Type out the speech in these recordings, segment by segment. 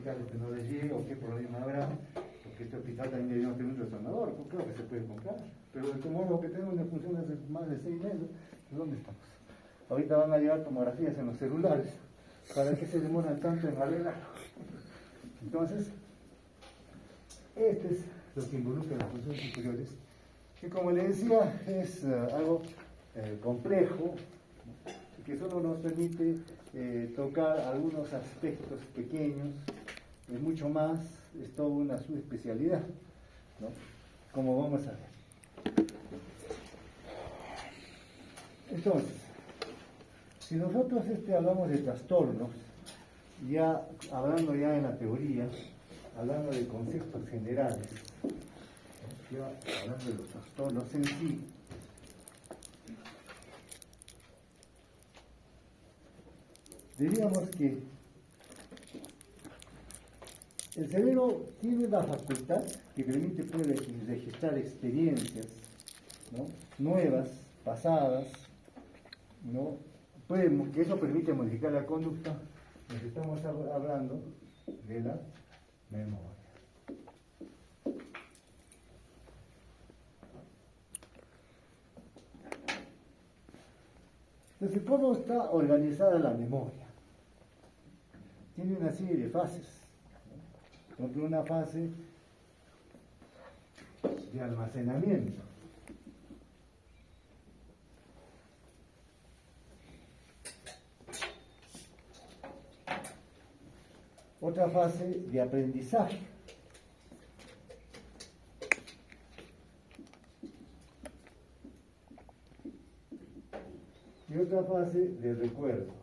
hospitales que no les llegue o qué problema habrá, porque este hospital también debería tener un resonador, pues creo que se puede comprar, pero el tomógrafo que tenemos no funciona hace más de 6 meses, ¿dónde estamos? Ahorita van a llevar tomografías en los celulares, ¿para qué se demoran tanto en arreglarlo? Entonces, este es lo que involucra las funciones superiores, que como les decía, es algo complejo, que solo nos permite tocar algunos aspectos pequeños, mucho más, es toda una subespecialidad, ¿no? Como vamos a ver. Entonces, si nosotros hablamos de trastornos, ya hablando ya en la teoría, hablando de conceptos generales, ya hablando de los trastornos en sí, diríamos que el cerebro tiene la facultad que permite poder registrar experiencias, ¿no?, nuevas, pasadas, ¿no? Que eso permite modificar la conducta. Nos estamos hablando de la memoria. Entonces, ¿cómo está organizada la memoria? Tiene una serie de fases. Por ejemplo, una fase de almacenamiento. Otra fase de aprendizaje. Y otra fase de recuerdo.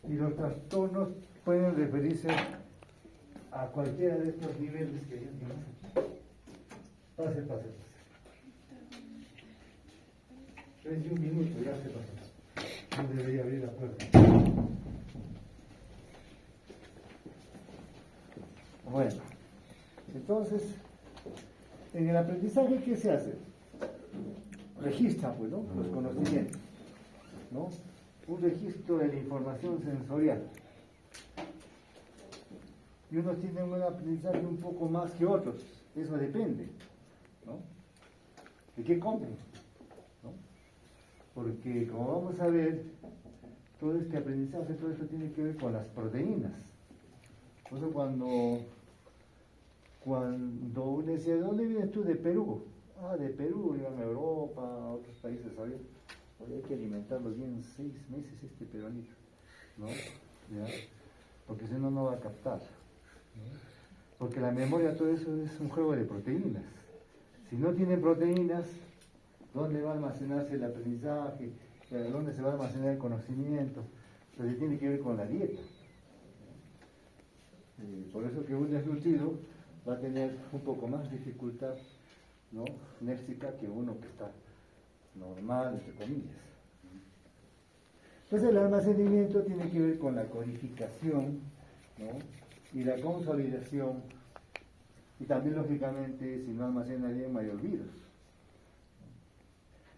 Y los trastornos pueden referirse a cualquiera de estos niveles que ya tenemos aquí. Pase. 31 minutos, ya se pasó. No debería abrir la puerta. Bueno, entonces, en el aprendizaje, ¿qué se hace? Registra, pues, ¿no?, los conocimientos, ¿no? Un registro de la información sensorial. Y unos tienen un aprendizaje un poco más que otros, eso depende, ¿no?, de qué comen, ¿no? Porque, como vamos a ver, todo este aprendizaje, todo esto tiene que ver con las proteínas. Por eso cuando uno decía, ¿de dónde vienes tú? De Perú. Ah, de Perú, iban a Europa, a otros países, ¿sabes? Hoy hay que alimentarlo bien 6 meses este peruanito, ¿no? ¿Ya? Porque si no, no va a captar, ¿no? Porque la memoria, todo eso es un juego de proteínas. Si no tienen proteínas, ¿dónde va a almacenarse el aprendizaje? ¿Dónde se va a almacenar el conocimiento? Entonces tiene que ver con la dieta. Por eso que un desnutrido va a tener un poco más dificultad, ¿no?, léxica que uno que está normal, entre comillas. Entonces el almacenamiento tiene que ver con la codificación, ¿no?, y la consolidación, y también lógicamente si no almacena bien hay olvidos.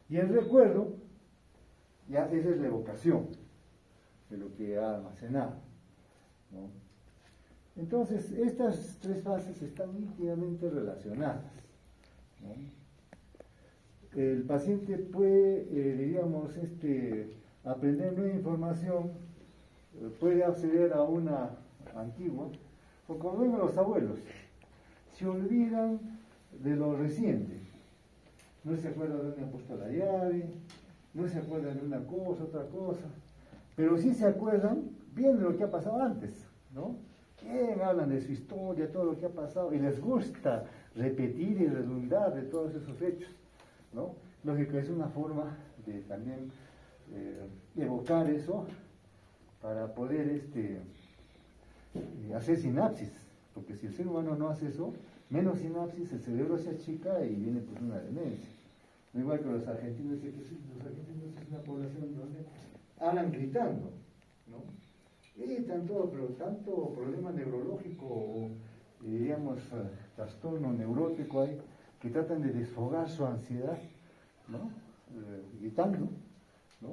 Y el recuerdo, ya esa es la evocación de lo que ha almacenado, ¿no? Entonces estas 3 fases están íntimamente relacionadas, ¿no? El paciente puede, diríamos, aprender nueva información, puede acceder a una antigua, o como ven los abuelos, se olvidan de lo reciente, no se acuerdan de dónde han puesto la llave, no se acuerdan de una cosa, otra cosa, pero sí se acuerdan bien de lo que ha pasado antes, ¿no? Bien, hablan de su historia, todo lo que ha pasado, y les gusta repetir y redundar de todos esos hechos, ¿no? Lógico, es una forma de también evocar eso para poder hacer sinapsis, porque si el ser humano no hace eso, menos sinapsis, el cerebro se achica y viene pues una demencia. No igual que los argentinos, dicen que los argentinos es una población donde hablan gritando, ¿no? Pero tanto problema neurológico o, diríamos, trastorno neurótico hay, que tratan de desfogar su ansiedad, ¿no? Gritando, ¿no?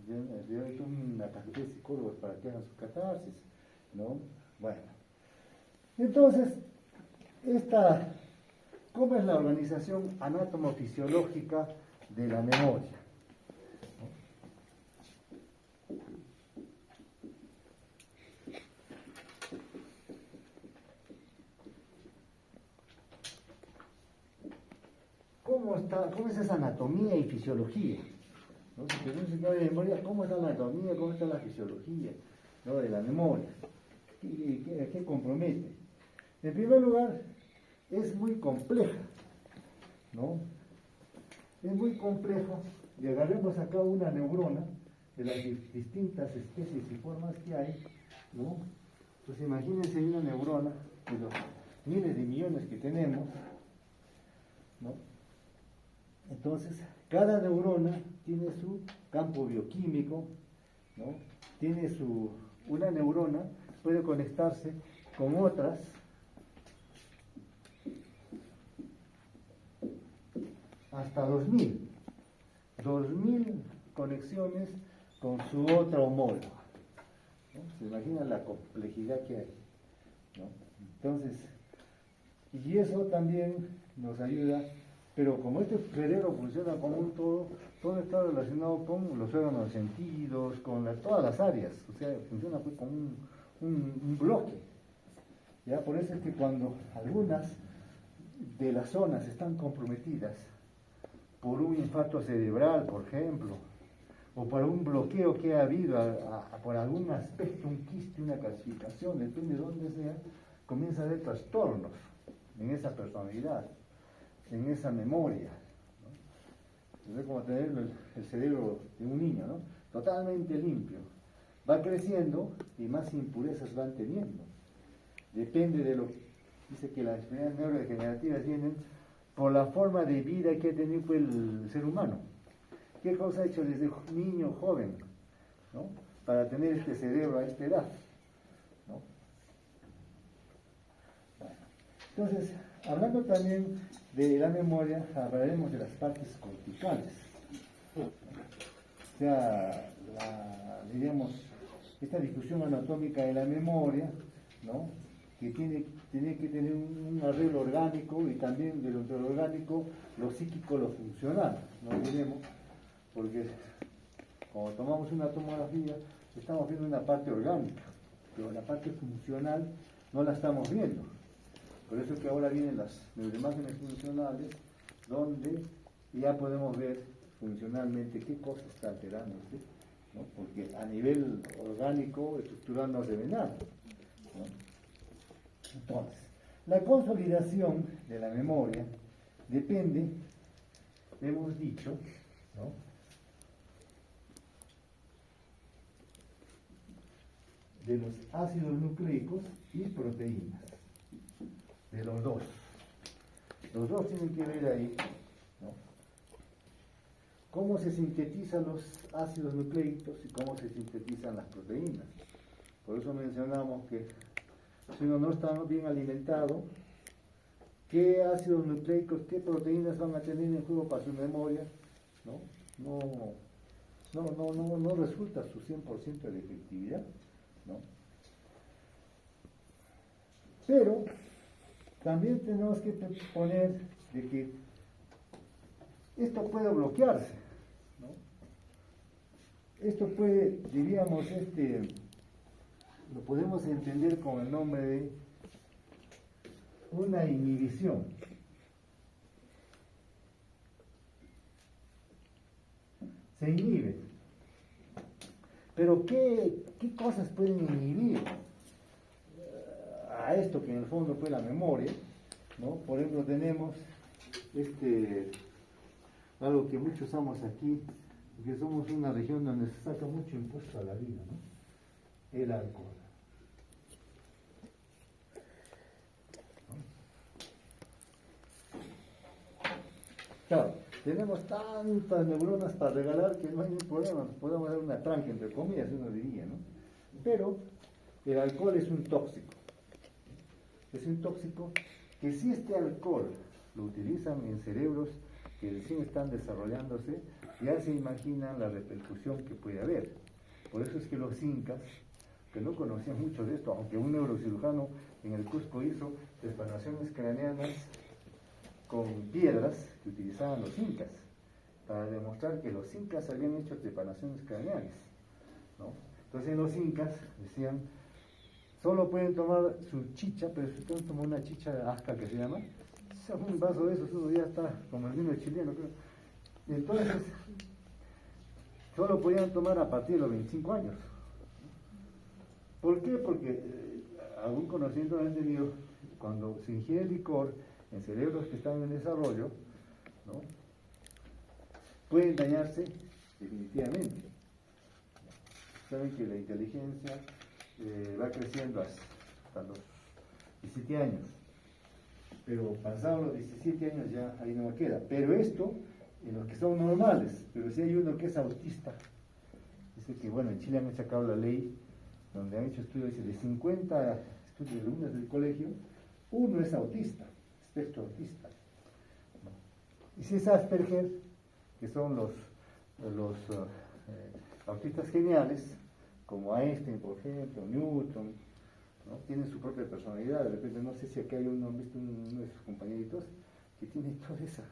Yo he hecho una cantidad de psicólogos para que hagan su catarsis, ¿no? Bueno, entonces, ¿cómo es la organización anatomofisiológica de la memoria? ¿Cómo es esa anatomía y fisiología? ¿No? Si tenemos un signo de memoria, ¿cómo está la anatomía, cómo está la fisiología, ¿no?, de la memoria? ¿Qué compromete? En primer lugar, es muy compleja, ¿no? Es muy compleja, y agarremos acá una neurona de las distintas especies y formas que hay, ¿no? Pues imagínense una neurona de los miles de millones que tenemos, ¿no? Entonces, cada neurona tiene su campo bioquímico, ¿no? Una neurona puede conectarse con otras hasta 2000 conexiones con su otra homóloga, ¿no? Se imaginan la complejidad que hay, ¿no? Entonces, y eso también nos ayuda, pero como este cerebro funciona como un todo está relacionado con los órganos de sentidos, con todas las áreas, o sea, funciona pues como un bloque. ¿Ya? Por eso es que cuando algunas de las zonas están comprometidas por un infarto cerebral, por ejemplo, o por un bloqueo que ha habido por algún aspecto, un quiste, una calcificación, depende de dónde sea, comienza a haber trastornos en esa personalidad, en esa memoria, ¿no? Es como tener el cerebro de un niño, ¿no? Totalmente limpio. Va creciendo y más impurezas van teniendo. Depende de dice que las enfermedades neurodegenerativas vienen por la forma de vida que ha tenido el ser humano. ¿Qué cosa ha hecho desde niño, joven, ¿no?, para tener este cerebro a esta edad, ¿no? Bueno, entonces, hablando también de la memoria, hablaremos de las partes corticales. O sea, diríamos, esta discusión anatómica de la memoria, ¿no?, que tiene que tener un arreglo orgánico, y también de lo orgánico, lo psíquico, lo funcional, no olvidemos, porque cuando tomamos una tomografía estamos viendo una parte orgánica, pero la parte funcional no la estamos viendo. Por eso es que ahora vienen las neuroimágenes funcionales, donde ya podemos ver funcionalmente qué cosa está alterándose, ¿no?, porque a nivel orgánico, estructural, no se ve nada, ¿no? Entonces, la consolidación de la memoria depende, hemos dicho, ¿no?, de los ácidos nucleicos y proteínas, de los dos. Los dos tienen que ver ahí, ¿no?, cómo se sintetizan los ácidos nucleicos y cómo se sintetizan las proteínas. Por eso mencionamos que si uno no está bien alimentado, ¿qué ácidos nucleicos, qué proteínas van a tener en juego para su memoria? No resulta su 100% de efectividad, ¿no? Pero también tenemos que poner de que esto puede bloquearse, ¿no? Esto puede, diríamos, lo podemos entender con el nombre de una inhibición. Se inhibe. Pero ¿qué cosas pueden inhibir a esto que en el fondo fue la memoria, ¿no? Por ejemplo, tenemos algo que muchos usamos aquí, porque somos una región donde se saca mucho impuesto a la vida, ¿no? El alcohol. Claro, tenemos tantas neuronas para regalar que no hay ningún problema, podemos dar una tranca, entre comillas, uno diría, ¿no? Pero el alcohol es un tóxico. Es un tóxico que si este alcohol lo utilizan en cerebros que recién están desarrollándose, ya se imaginan la repercusión que puede haber. Por eso es que los incas, que no conocían mucho de esto, aunque un neurocirujano en el Cusco hizo trepanaciones craneanas con piedras que utilizaban los incas, para demostrar que los incas habían hecho trepanaciones craneales, ¿no? Entonces los incas decían, solo pueden tomar su chicha, pero si pueden tomar una chicha de asca que se llama, un vaso de esos, uno ya está como el vino chileno, creo. Entonces, solo podían tomar a partir de los 25 años. ¿Por qué? Porque algún conocimiento han tenido, cuando se ingiere licor en cerebros que están en desarrollo, ¿no?, pueden dañarse definitivamente. Saben que la inteligencia va creciendo hasta los 17 años, pero pasados los 17 años ya ahí no queda. Pero esto, en los que son normales, pero si hay uno que es autista, dice que, bueno, en Chile han sacado la ley donde han hecho estudios, dice, de 50 estudios de alumnos del colegio, uno es autista, espectro autista. Y si es Asperger, que son los autistas geniales, como Einstein, por ejemplo, Newton, ¿no?, tienen su propia personalidad. De repente, no sé si aquí hay uno de sus compañeritos que tiene toda esa,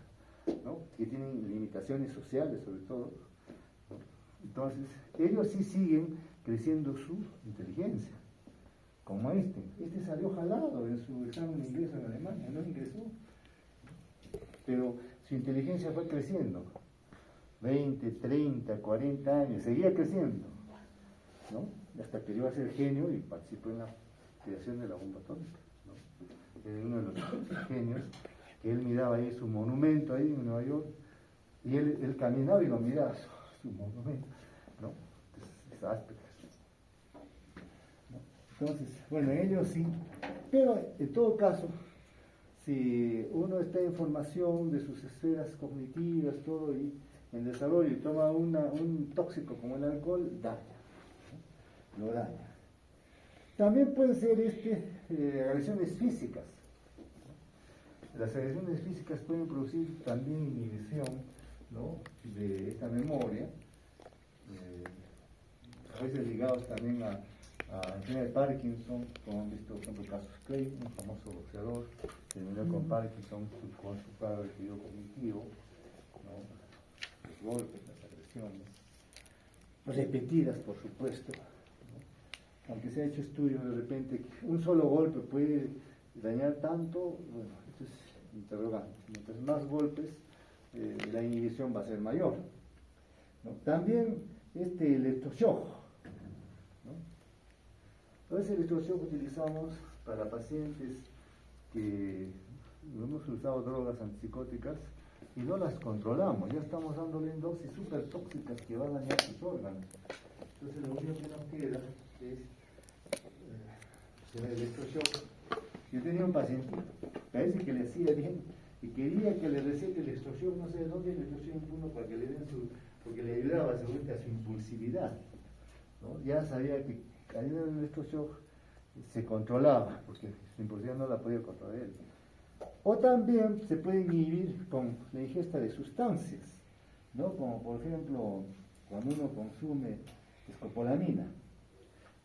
¿no?, que tienen limitaciones sociales sobre todo, ¿no? Entonces, ellos sí siguen creciendo su inteligencia, como este salió jalado en su examen de ingreso en Alemania, no ingresó, pero su inteligencia fue creciendo, 20, 30, 40 años, seguía creciendo, ¿no?, hasta que llegó a ser genio y participó en la creación de la bomba atómica, ¿no? Era uno de los genios, que él miraba ahí su monumento ahí en Nueva York, y él caminaba y lo miraba, su monumento, ¿no? Es Asperger, ¿no? Entonces, bueno, ellos sí, pero en todo caso, si uno está en formación de sus esferas cognitivas, todo, y en desarrollo, y toma un tóxico como el alcohol, daña, ¿no?, lo daña. También pueden ser agresiones físicas. Las agresiones físicas pueden producir también inhibición, ¿no?, de esta memoria, a veces ligados también a enfermedad de Parkinson, como han visto, por ejemplo, casos Clay, un famoso boxeador, que terminó con Parkinson, con su cuadro de deterioro cognitivo, ¿no?, los golpes, las agresiones, repetidas, por supuesto, ¿no? Aunque se ha hecho estudios de repente que un solo golpe puede dañar tanto, bueno, esto es interrogante. Mientras más golpes, la inhibición va a ser mayor, ¿no? También electroshock, ¿no? Entonces, el electroshock utilizamos para pacientes que no hemos usado drogas antipsicóticas y no las controlamos, ya estamos dándole en dosis súper tóxicas que va a dañar sus órganos. Entonces, lo único que nos queda es el electroshock. Yo tenía un paciente, parece que le hacía bien, y quería que le recete el electroshock, no sé de dónde, el electroshock uno para que le den porque le ayudaba seguramente a su impulsividad, ¿no? Ya sabía que al ir al electroshock se controlaba, porque su impulsividad no la podía controlar él. O también se puede inhibir con la ingesta de sustancias, ¿no?, como por ejemplo cuando uno consume escopolamina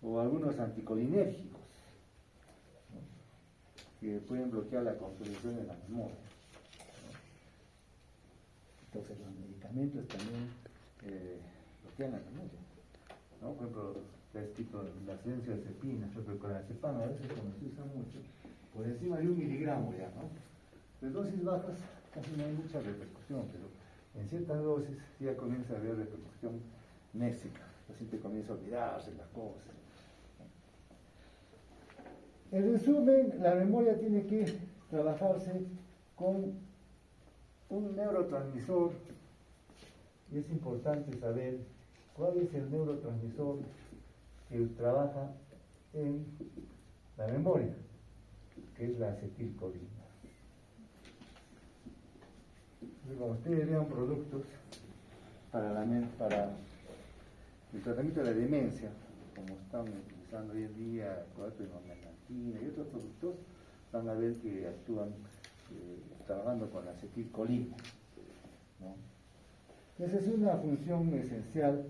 o algunos anticolinérgicos, ¿no?, que pueden bloquear la consolidación de la memoria, ¿no? Entonces los medicamentos también bloquean la memoria, ¿no? Por ejemplo, está escrito la benzodiazepinas, el clonazepam, a veces cuando se usa mucho, por encima de 1 miligramo ya, ¿no? De dosis bajas casi no hay mucha repercusión, pero en ciertas dosis ya comienza a haber repercusión nésica, el paciente comienza a olvidarse las cosas. En resumen, la memoria tiene que trabajarse con un neurotransmisor, y es importante saber cuál es el neurotransmisor que trabaja en la memoria, que es la acetilcolina. Como ustedes vean productos para el tratamiento de la demencia, como están utilizando hoy en día, cloraphenolmelanina y otros productos, van a ver que actúan trabajando con la acetilcolina. ¿no? Esa es una función esencial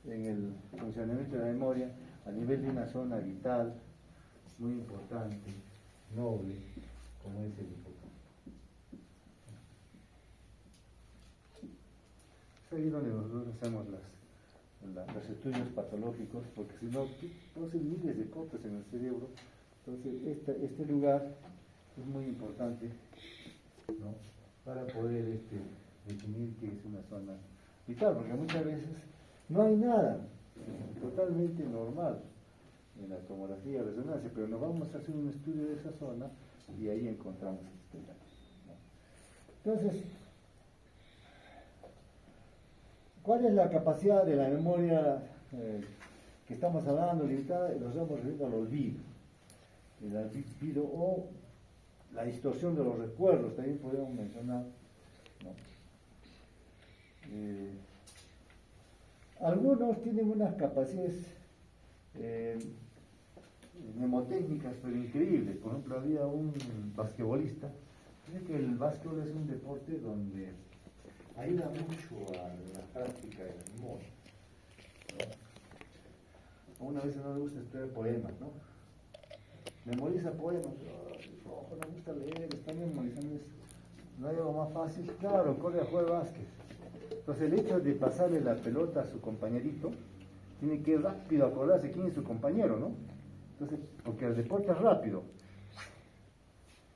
en el funcionamiento de la memoria a nivel de una zona vital muy importante, noble, como es el hipocampo. Es ahí donde nosotros hacemos los estudios patológicos, porque si no, producen miles de cortes en el cerebro. Entonces, este lugar es muy importante, ¿no?, para poder definir qué es una zona vital, porque muchas veces no hay nada totalmente normal en la tomografía de resonancia, pero nos vamos a hacer un estudio de esa zona y ahí encontramos este dato, ¿no? Entonces, ¿cuál es la capacidad de la memoria que estamos hablando limitada? Nos estamos refiriendo al olvido. El olvido o la distorsión de los recuerdos, también podemos mencionar, ¿no? Algunos tienen unas capacidades mnemotécnicas pero increíbles. Por ejemplo, había un basquetbolista. Dice que el básquetbol es un deporte donde ayuda mucho a la práctica de la memoria, ¿no? A una vez no le gusta estudiar poemas, ¿no? Memoriza poemas, no me gusta leer, están memorizando eso. No hay algo más fácil, claro, corre a jugar básquet. Entonces el hecho de pasarle la pelota a su compañerito, tiene que rápido acordarse quién es su compañero, ¿no? Entonces, porque el deporte es rápido.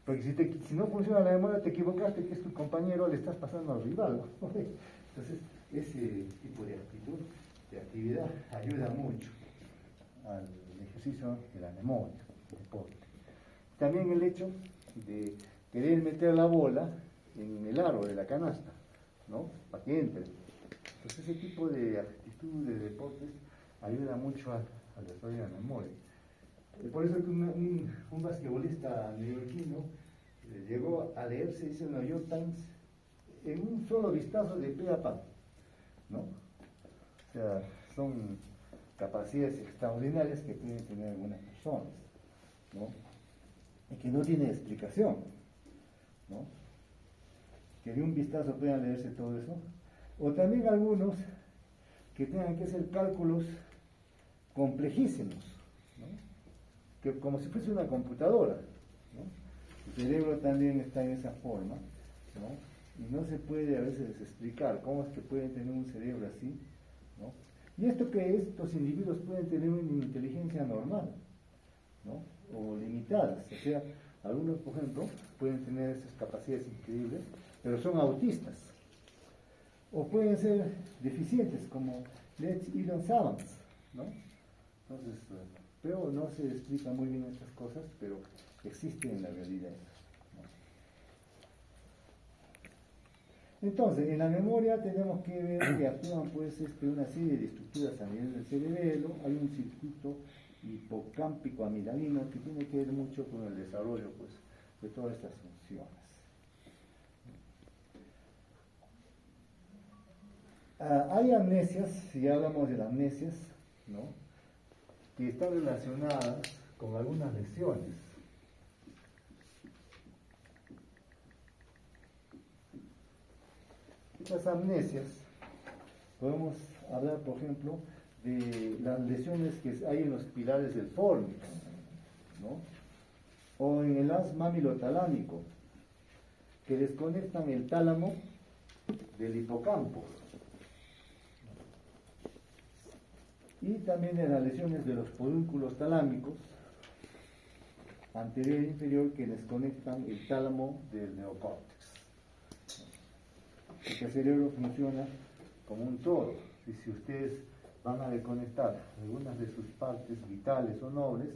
Porque si no funciona la memoria, te equivocaste, que es tu compañero, le estás pasando al rival, ¿no? Entonces, ese tipo de actividad ayuda mucho al ejercicio de la memoria, del deporte. También el hecho de querer meter la bola en el aro de la canasta, ¿no?, para que entre. Entonces ese tipo de actitud de deportes ayuda mucho al desarrollo de la memoria. Por eso que un basquetbolista neoyorquino llegó a leerse, dice el New York Times, en un solo vistazo de pe a pa, ¿no? O sea, son capacidades extraordinarias que pueden tener algunas personas, ¿no?, y que no tiene explicación, ¿no?, que de un vistazo puedan leerse todo eso. O también algunos que tengan que hacer cálculos complejísimos, ¿no?, que como si fuese una computadora, ¿no? El cerebro también está en esa forma, ¿no?, y no se puede a veces explicar cómo es que pueden tener un cerebro así, ¿no? Y esto que estos individuos pueden tener una inteligencia normal, ¿no?, o limitadas. O sea, algunos, por ejemplo, pueden tener esas capacidades increíbles, pero son autistas. O pueden ser deficientes, como Let's Elon Savants, ¿no? Entonces, pero no se explica muy bien estas cosas, pero existen en la realidad, ¿no? Entonces, en la memoria tenemos que ver que actúan pues una serie de estructuras a nivel del cerebelo. Hay un circuito hipocámpico amidalino que tiene que ver mucho con el desarrollo pues de todas estas funciones. Hay amnesias, si hablamos de las amnesias, ¿no?, que están relacionadas con algunas lesiones. Estas amnesias, podemos hablar, por ejemplo, de las lesiones que hay en los pilares del fórnix, ¿no?, o en el haz mamilotalámico, que desconectan el tálamo del hipocampo. Y también en las lesiones de los pedúnculos talámicos, anterior e inferior, que desconectan el tálamo del neocórtex. Porque el cerebro funciona como un todo. Y si ustedes van a desconectar algunas de sus partes vitales o nobles,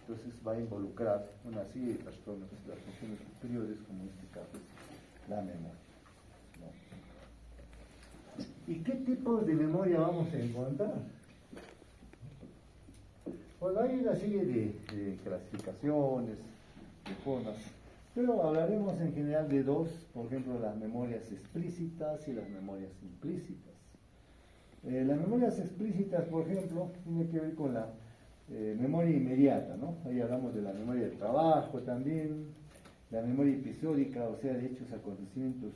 entonces va a involucrar una serie de trastornos de las funciones superiores, como en este caso la memoria, ¿no? ¿Y qué tipos de memoria vamos a encontrar? Bueno, hay una serie de clasificaciones, de formas, pero hablaremos en general de dos, por ejemplo, las memorias explícitas y las memorias implícitas. Las memorias explícitas, por ejemplo, tienen que ver con la memoria inmediata, ¿no? Ahí hablamos de la memoria del trabajo también, la memoria episódica, o sea, de hechos, acontecimientos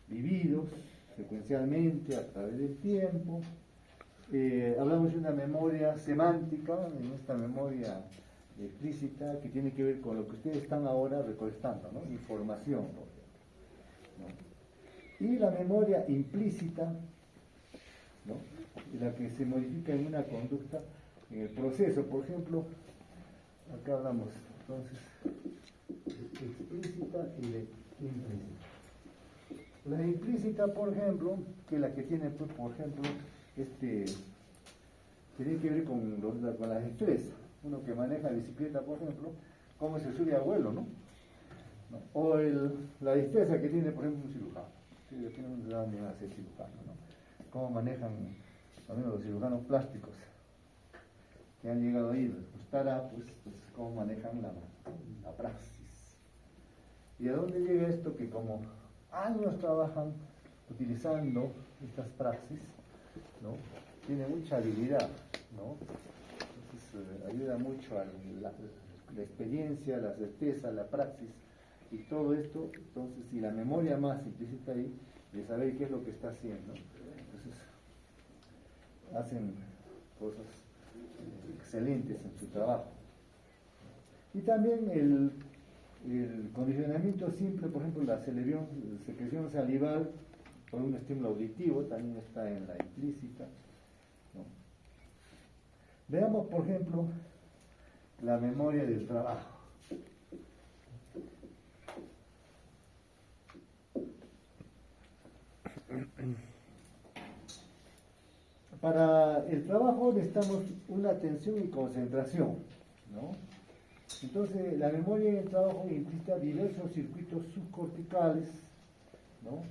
vividos, secuencialmente a través del tiempo. Hablamos de una memoria semántica, en esta memoria explícita que tiene que ver con lo que ustedes están ahora recolectando, ¿no? Información, ¿no? Y la memoria implícita, ¿no? La que se modifica en una conducta en el proceso. Por ejemplo, acá hablamos entonces explícita y de implícita. La implícita, por ejemplo, que es la que tiene, pues, por ejemplo, tiene que ver con las destrezas. Uno que maneja bicicleta, por ejemplo, cómo se sube a vuelo, ¿no? O la destreza que tiene, por ejemplo, un cirujano. Sí, tiene un gran nivel de ser cirujano, ¿no? Cómo manejan, al menos los cirujanos plásticos que han llegado ahí, los tarapos, pues cómo manejan la praxis. ¿Y a dónde llega esto? Que como años trabajan utilizando estas praxis, ¿no? Tiene mucha habilidad, ¿no? Entonces ayuda mucho a la experiencia, la certeza, la praxis y todo esto. Entonces, y la memoria más implícita ahí de saber qué es lo que está haciendo. Entonces hacen cosas excelentes en su trabajo. Y también el condicionamiento simple, por ejemplo, la secreción salival por un estímulo auditivo, también está en la implícita, ¿no? Veamos, por ejemplo, la memoria del trabajo. Para el trabajo necesitamos una atención y concentración, ¿no? Entonces, la memoria del trabajo implica diversos circuitos subcorticales, ¿no?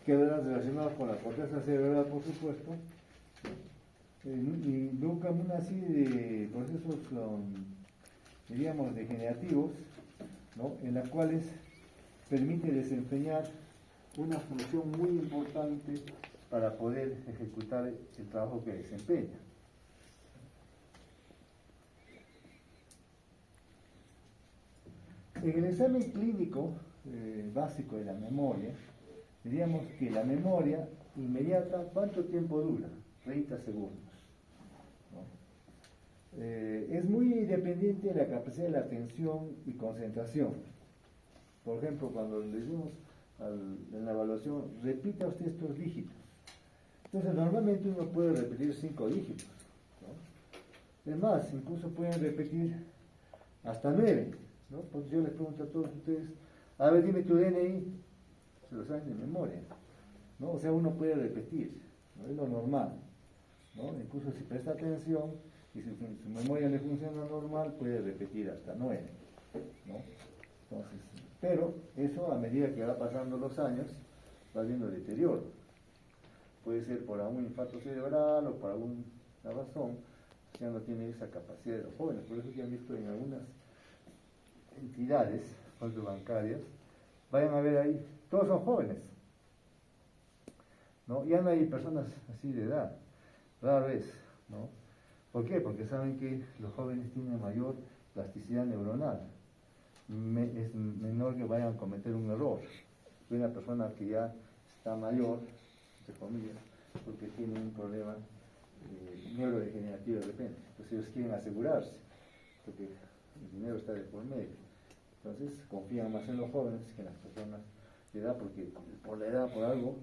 Que verán relacionados con la corteza cerebral, por supuesto, y involucran una serie de procesos, diríamos, degenerativos, ¿no? En las cuales permite desempeñar una función muy importante para poder ejecutar el trabajo que desempeña. En el examen clínico básico de la memoria, diríamos que la memoria inmediata, ¿cuánto tiempo dura? 30 segundos. ¿No? Es muy dependiente de la capacidad de la atención y concentración. Por ejemplo, cuando le decimos en la evaluación, repita usted estos dígitos. Entonces, normalmente uno puede repetir 5 dígitos, ¿no? Es más, incluso pueden repetir hasta 9, ¿no? Pues yo les pregunto a todos ustedes, a ver, dime tu DNI, se lo saben de memoria, ¿no? O sea, uno puede repetir, ¿no? Es lo normal, ¿no? Incluso si presta atención y si su memoria le funciona normal, puede repetir hasta 9, ¿no? Entonces, pero eso a medida que va pasando los años, va viendo deterioro. Puede ser por algún infarto cerebral o por alguna razón, ya no tiene esa capacidad de los jóvenes. Por eso ya han visto en algunas entidades bancarias, vayan a ver ahí, todos son jóvenes, ¿no? Ya no hay personas así de edad, rara vez, ¿no? ¿Por qué? Porque saben que los jóvenes tienen mayor plasticidad neuronal, es menor que vayan a cometer un error. Una persona que ya está mayor, entre comillas, porque tiene un problema neurodegenerativo de repente, entonces ellos quieren asegurarse, porque el dinero está de por medio. Entonces confían más en los jóvenes que en las personas de edad, porque por la edad, por algo,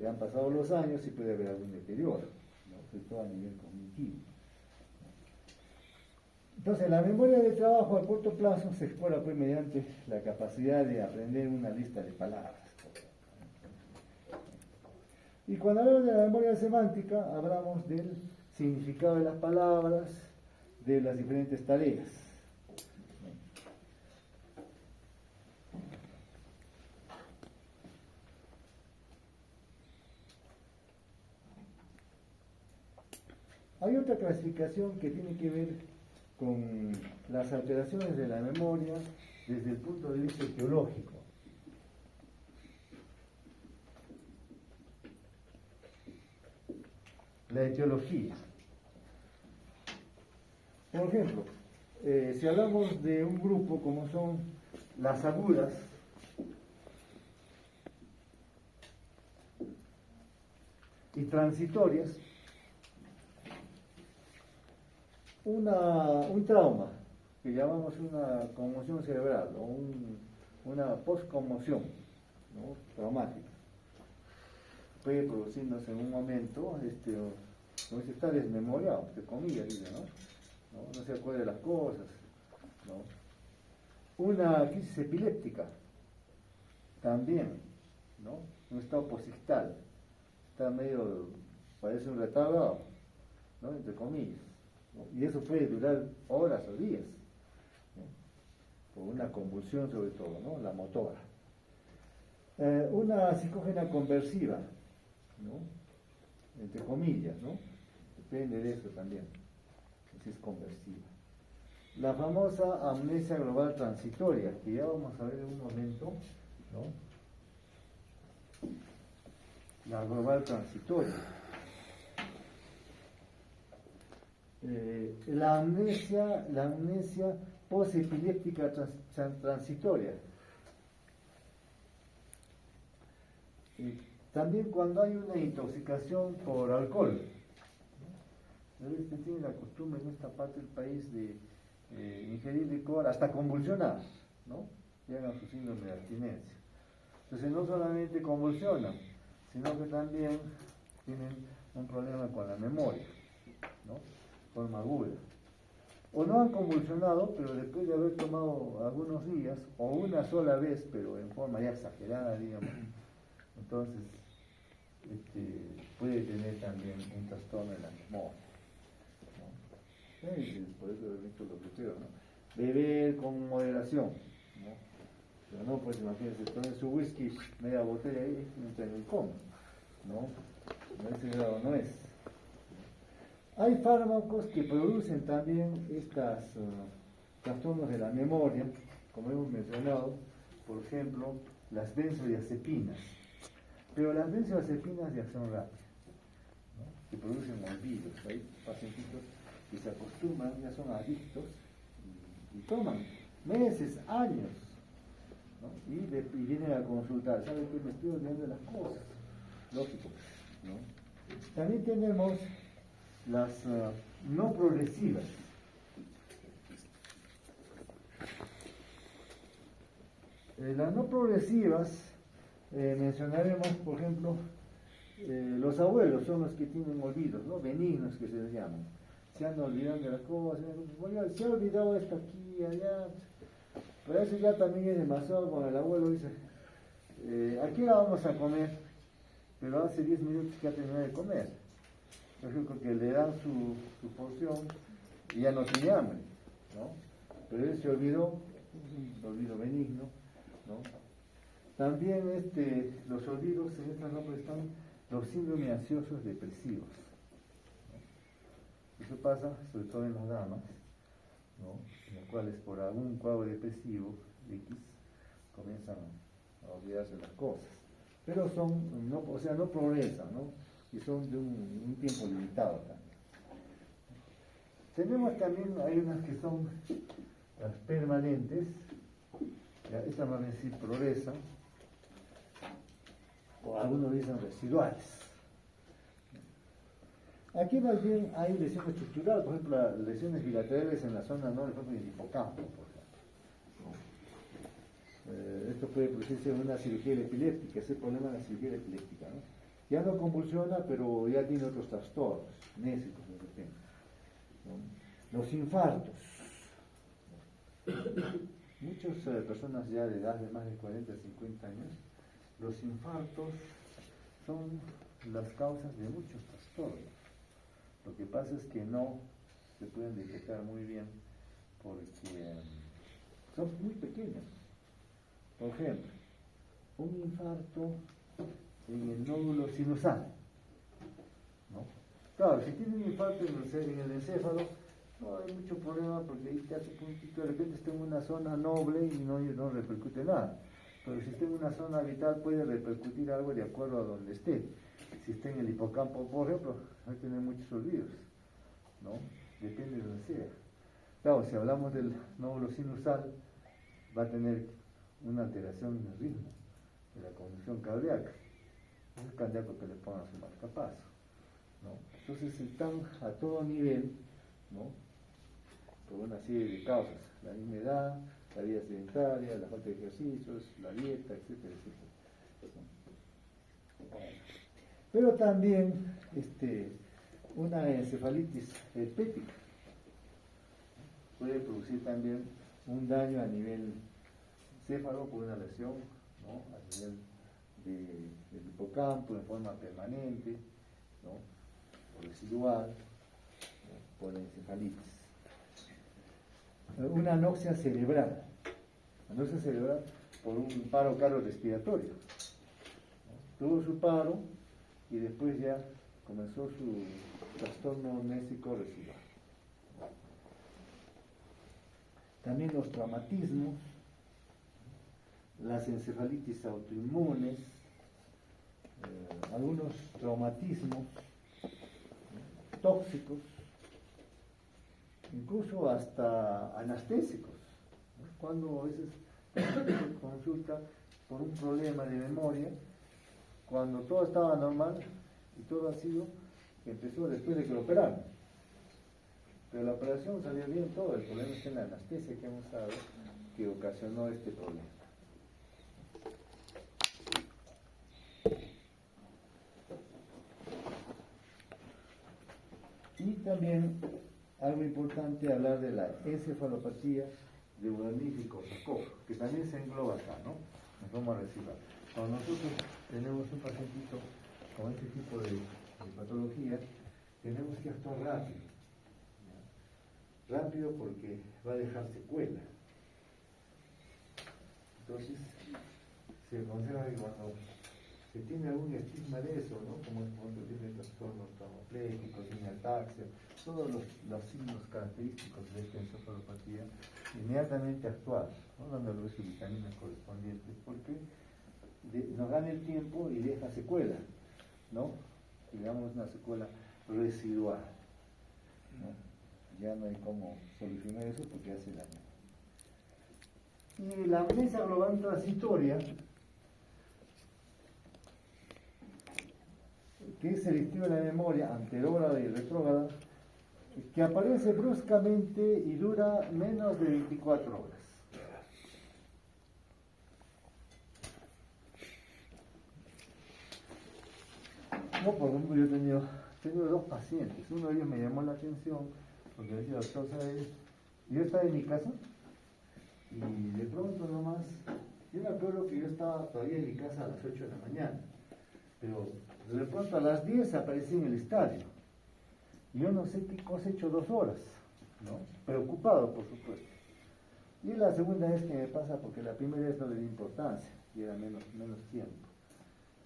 han pasado los años y puede haber algún deterioro, ¿no? Sobre todo a nivel cognitivo. Entonces, la memoria de trabajo a corto plazo se explora pues mediante la capacidad de aprender una lista de palabras. Y cuando hablamos de la memoria semántica, hablamos del significado de las palabras, de las diferentes tareas. Hay otra clasificación que tiene que ver con las alteraciones de la memoria desde el punto de vista etiológico. La etiología. Por ejemplo, si hablamos de un grupo como son las agudas, y transitorias, un trauma, que llamamos una conmoción cerebral o una postconmoción, ¿no? Traumática. Puede producirnos en un momento, como se está desmemoriado, entre comillas, ¿no? No se acuerda de las cosas, ¿no? Una crisis epiléptica, también, ¿no? Un estado posictal, está medio, parece un retardado, ¿no? Entre comillas, ¿no? Y eso puede durar horas o días, ¿no? Por una convulsión sobre todo, ¿no? La motora. Una psicógena conversiva, ¿no? Entre comillas, ¿no? Depende de eso también, si es conversiva. La famosa amnesia global transitoria, que ya vamos a ver en un momento, ¿no? La global transitoria. La amnesia posepiléptica transitoria. También cuando hay una intoxicación por alcohol, ¿no? A veces tienen la costumbre en esta parte del país de ingerir licor hasta convulsionar, ¿no? Llegan a su síndrome de abstinencia. Entonces no solamente convulsionan, sino que también tienen un problema con la memoria, ¿no? Forma aguda. O no han convulsionado, pero después de haber tomado algunos días, o una sola vez, pero en forma ya exagerada, digamos, entonces puede tener también un trastorno en la memoria, ¿no? Por eso he visto lo que creo, ¿no? Beber con moderación, ¿no? Pero no, pues imagínense, poner su whisky, media botella ahí, entra en el coma, ¿no? En ese grado no es. Hay fármacos que producen también estos trastornos de la memoria, como hemos mencionado, por ejemplo, las benzodiazepinas. Pero las benzodiazepinas de acción rápida, ¿no? Que producen olvidos. Hay pacientitos que se acostumbran, ya son adictos y toman meses, años, ¿no? Y vienen a consultar. ¿Sabe qué? Me estoy olvidando de las cosas. Lógico, ¿no? También tenemos las no progresivas. Las no progresivas, mencionaremos, por ejemplo, los abuelos son los que tienen olvidos, ¿no? Benignos, que se les llaman. Se han olvidado de las cosas, se ha olvidado esto aquí y allá. Pero eso ya también es demasiado cuando el abuelo dice, aquí la vamos a comer, pero hace 10 minutos que ha terminado de comer. Por ejemplo, que le dan su porción y ya no tiene hambre, ¿no? Pero él se olvidó, un olvido benigno, ¿no? También los olvidos en estas nombres están los síndromes ansiosos depresivos, ¿no? Eso pasa sobre todo en las damas, ¿no? En las cuales por algún cuadro depresivo X comienzan a olvidarse las cosas, pero no progresan, ¿no? Y son de un tiempo limitado también. Tenemos también, hay unas que son las permanentes, estas van a decir progresan, o algunos dicen residuales. Aquí más bien hay lesiones estructurales, por ejemplo, las lesiones bilaterales en la zona no, por ejemplo, en el hipocampo, por ejemplo. Esto puede producirse en una cirugía epiléptica, ese problema de la cirugía epiléptica, ¿no? Ya no convulsiona, pero ya tiene otros trastornos, nésicos de repente, ¿no? Los infartos. Muchas personas ya de edad de más de 40, 50 años, los infartos son las causas de muchos trastornos. Lo que pasa es que no se pueden detectar muy bien porque son muy pequeños. Por ejemplo, un infarto en el nódulo sinusal, ¿no? Claro, si tiene un infarto en el encéfalo, no hay mucho problema porque ahí te hace puntito, de repente está en una zona noble y no repercute nada. Pero si está en una zona vital puede repercutir algo de acuerdo a donde esté. Si está en el hipocampo, por ejemplo, va a tener muchos olvidos, ¿no? Depende de donde sea. Claro, si hablamos del nódulo sinusal, va a tener una alteración en el ritmo de la conducción cardíaca. Es el cardíaco que le ponga su marcapaso. ¿no? Entonces están a todo nivel, ¿no? Por una serie de causas, la misma edad, la vida sedentaria, la falta de ejercicios, la dieta, etcétera, etcétera, ¿no? Pero también una encefalitis herpética puede producir también un daño a nivel encéfalo por una lesión, ¿no? A nivel del hipocampo en forma permanente, ¿no? O residual, ¿no? Por encefalitis. Una anoxia cerebral por un paro cardiorrespiratorio, ¿no? Tuvo su paro y después ya comenzó su trastorno amnésico residual. También los traumatismos, las encefalitis autoinmunes, algunos traumatismos tóxicos, incluso hasta anestésicos, ¿no? Cuando a veces se consulta por un problema de memoria, cuando todo estaba normal y todo ha sido que empezó después de que lo operaron. Pero la operación salió bien todo, el problema es en la anestesia que hemos dado que ocasionó este problema. Y también algo importante hablar de la encefalopatía de Wernicke-Korsakoff, que también se engloba acá, ¿no? Nos vamos a recibar. Cuando nosotros tenemos un pacientito con este tipo de patología, tenemos que actuar rápido. Rápido porque va a dejar secuela. Entonces, se aconseja que cuando se tiene algún estigma de eso, ¿no? Como cuando tiene trastornos traumapléjicos, tiene ataxia, todos los signos característicos de esta encefalopatía, inmediatamente actuar, ¿no? Dando las vitaminas correspondientes, porque nos gana el tiempo y deja secuela, ¿no? Digamos una secuela residual, ¿no? Ya no hay cómo solucionar eso porque hace daño. Y la amnesia global transitoria, que es selectiva en la memoria, anterógrada y retrógrada, que aparece bruscamente y dura menos de 24 horas. No, por ejemplo, yo he tenido dos pacientes. Uno de ellos me llamó la atención porque decía, doctor, ¿sabes? Yo estaba en mi casa y de pronto nomás, yo me acuerdo que yo estaba todavía en mi casa a las 8 de la mañana, pero de pronto a las 10 aparecí en el estadio. Y yo no sé qué cosa he hecho 2 horas, ¿no? Preocupado, por supuesto. Y es la segunda vez que me pasa porque la primera vez no le di importancia y era menos tiempo.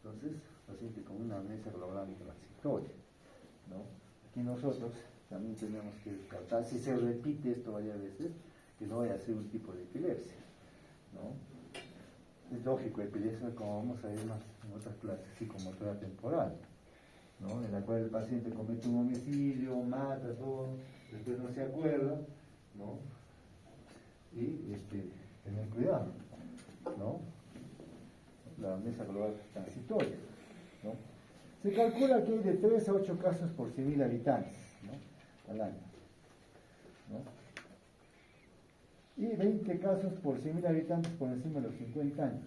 Entonces, paciente con una amnesia global transitoria, ¿no? Aquí nosotros también tenemos que tratar, si se repite esto varias veces, que no vaya a ser un tipo de epilepsia, ¿no? Es lógico, epilepsia, como vamos a ver más en otras clases, psicomotora temporal, ¿no? En la cual el paciente comete un homicidio, mata, todo, después no se acuerda, ¿no? Y tener cuidado, ¿no? La amnesia global transitoria, ¿no? Se calcula que hay de 3 a 8 casos por 100.000 habitantes, ¿no? Al año, ¿no? Y 20 casos por 100.000 habitantes por encima de los 50 años.